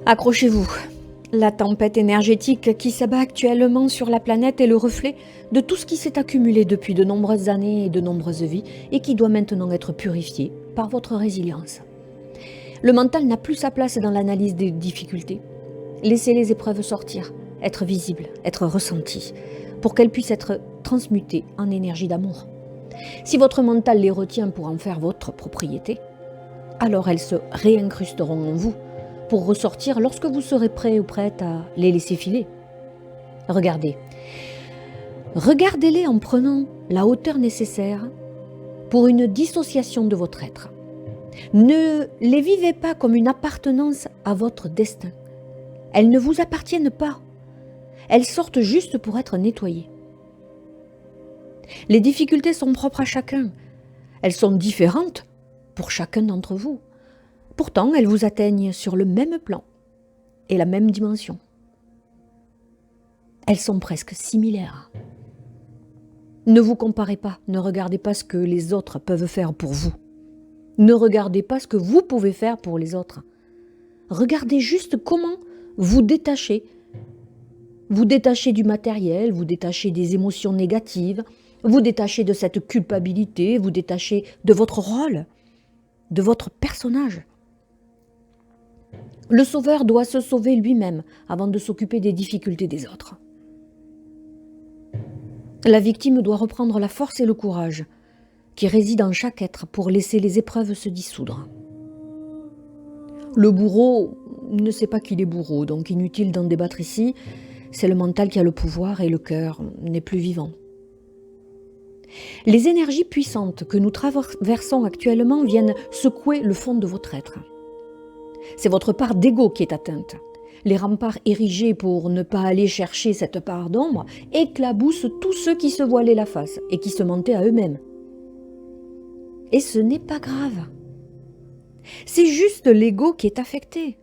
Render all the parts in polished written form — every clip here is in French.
Accrochez-vous. La tempête énergétique qui s'abat actuellement sur la planète est le reflet de tout ce qui s'est accumulé depuis de nombreuses années et de nombreuses vies et qui doit maintenant être purifié par votre résilience. Le mental n'a plus sa place dans l'analyse des difficultés. Laissez les épreuves sortir, être visibles, être ressenties, pour qu'elles puissent être transmutées en énergie d'amour. Si votre mental les retient pour en faire votre propriété, alors elles se réincrusteront en vous pour ressortir lorsque vous serez prêt ou prête à les laisser filer. Regardez-les en prenant la hauteur nécessaire pour une dissociation de votre être. Ne les vivez pas comme une appartenance à votre destin. Elles ne vous appartiennent pas. Elles sortent juste pour être nettoyées. Les difficultés sont propres à chacun. Elles sont différentes pour chacun d'entre vous. Pourtant, elles vous atteignent sur le même plan et la même dimension. Elles sont presque similaires. Ne vous comparez pas, ne regardez pas ce que les autres peuvent faire pour vous. Ne regardez pas ce que vous pouvez faire pour les autres. Regardez juste comment vous détachez. Vous détachez du matériel, vous détachez des émotions négatives, vous détachez de cette culpabilité, vous détachez de votre rôle, de votre personnage. Le sauveur doit se sauver lui-même avant de s'occuper des difficultés des autres. La victime doit reprendre la force et le courage qui résident en chaque être pour laisser les épreuves se dissoudre. Le bourreau ne sait pas qu'il est bourreau, donc inutile d'en débattre ici. C'est le mental qui a le pouvoir et le cœur n'est plus vivant. Les énergies puissantes que nous traversons actuellement viennent secouer le fond de votre être. C'est votre part d'ego qui est atteinte. Les remparts érigés pour ne pas aller chercher cette part d'ombre éclaboussent tous ceux qui se voilaient la face et qui se mentaient à eux-mêmes. Et ce n'est pas grave. C'est juste l'ego qui est affecté.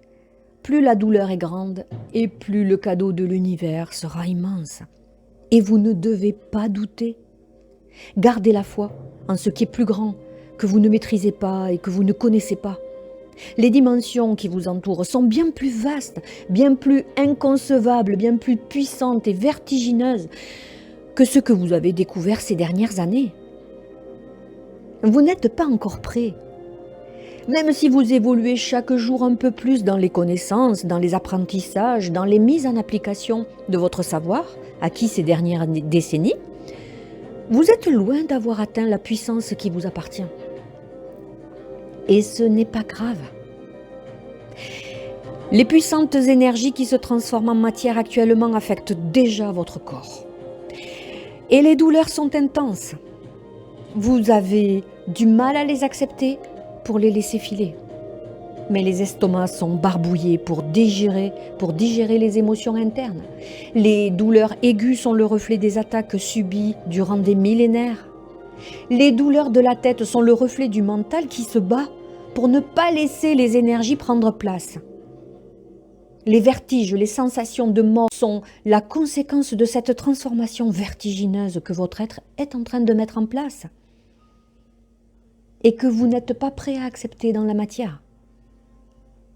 Plus la douleur est grande et plus le cadeau de l'univers sera immense. Et vous ne devez pas douter. Gardez la foi en ce qui est plus grand, que vous ne maîtrisez pas et que vous ne connaissez pas. Les dimensions qui vous entourent sont bien plus vastes, bien plus inconcevables, bien plus puissantes et vertigineuses que ce que vous avez découvert ces dernières années. Vous n'êtes pas encore prêt. Même si vous évoluez chaque jour un peu plus dans les connaissances, dans les apprentissages, dans les mises en application de votre savoir, acquis ces dernières décennies, vous êtes loin d'avoir atteint la puissance qui vous appartient. Et ce n'est pas grave. Les puissantes énergies qui se transforment en matière actuellement affectent déjà votre corps. Et les douleurs sont intenses. Vous avez du mal à les accepter pour les laisser filer. Mais les estomacs sont barbouillés pour digérer les émotions internes. Les douleurs aiguës sont le reflet des attaques subies durant des millénaires. Les douleurs de la tête sont le reflet du mental qui se bat pour ne pas laisser les énergies prendre place. Les vertiges, les sensations de mort sont la conséquence de cette transformation vertigineuse que votre être est en train de mettre en place et que vous n'êtes pas prêt à accepter dans la matière.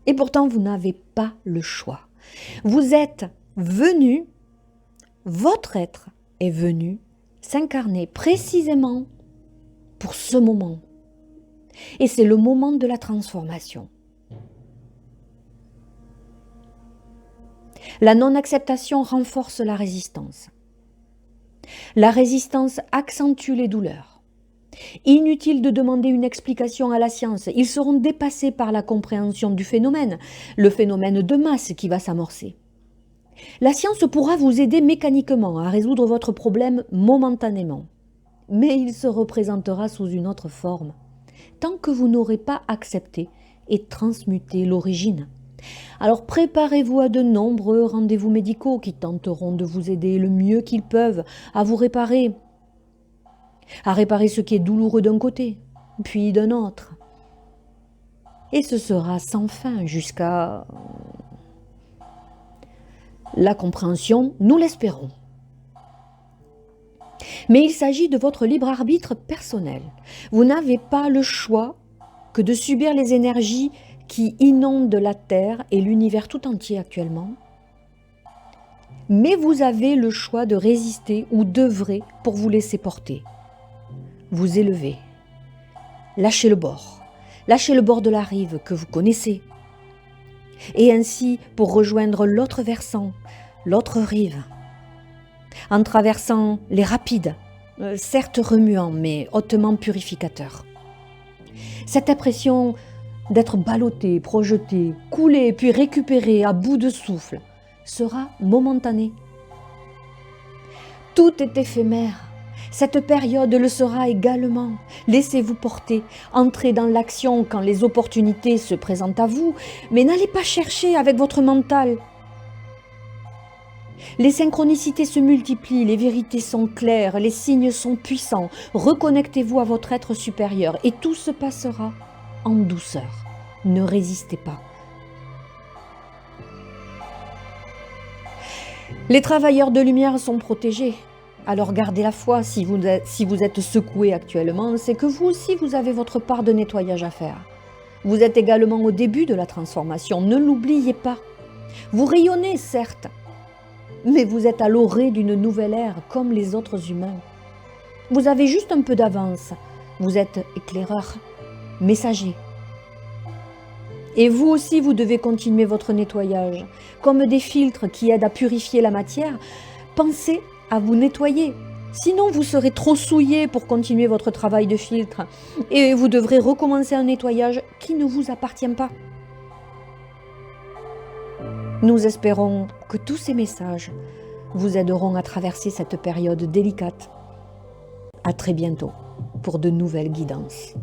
Et pourtant, vous n'avez pas le choix. Vous êtes venu, votre être est venu s'incarner précisément pour ce moment. Et c'est le moment de la transformation. La non-acceptation renforce la résistance. La résistance accentue les douleurs. Inutile de demander une explication à la science, ils seront dépassés par la compréhension du phénomène, le phénomène de masse qui va s'amorcer. La science pourra vous aider mécaniquement à résoudre votre problème momentanément, mais il se représentera sous une autre forme, tant que vous n'aurez pas accepté et transmuté l'origine. Alors préparez-vous à de nombreux rendez-vous médicaux qui tenteront de vous aider le mieux qu'ils peuvent à vous réparer, ce qui est douloureux d'un côté, puis d'un autre. Et ce sera sans fin jusqu'à la compréhension, nous l'espérons. Mais il s'agit de votre libre arbitre personnel. Vous n'avez pas le choix que de subir les énergies qui inondent la Terre et l'univers tout entier actuellement. Mais vous avez le choix de résister ou d'œuvrer pour vous laisser porter. Vous élever. Lâchez le bord. Lâchez le bord de la rive que vous connaissez. Et ainsi pour rejoindre l'autre versant, l'autre rive. En traversant les rapides, certes remuants mais hautement purificateurs. Cette impression d'être ballotté, projeté, coulé puis récupéré à bout de souffle sera momentanée. Tout est éphémère. Cette période le sera également. Laissez-vous porter, entrez dans l'action quand les opportunités se présentent à vous, mais n'allez pas chercher avec votre mental. Les synchronicités se multiplient, les vérités sont claires, les signes sont puissants. Reconnectez-vous à votre être supérieur et tout se passera en douceur. Ne résistez pas. Les travailleurs de lumière sont protégés. Alors gardez la foi, si vous êtes secoué actuellement, c'est que vous aussi vous avez votre part de nettoyage à faire. Vous êtes également au début de la transformation, ne l'oubliez pas. Vous rayonnez certes, mais vous êtes à l'orée d'une nouvelle ère comme les autres humains. Vous avez juste un peu d'avance, vous êtes éclaireur, messager. Et vous aussi vous devez continuer votre nettoyage. Comme des filtres qui aident à purifier la matière, pensez à vous nettoyer. Sinon, vous serez trop souillé pour continuer votre travail de filtre et vous devrez recommencer un nettoyage qui ne vous appartient pas. Nous espérons que tous ces messages vous aideront à traverser cette période délicate. À très bientôt pour de nouvelles guidances.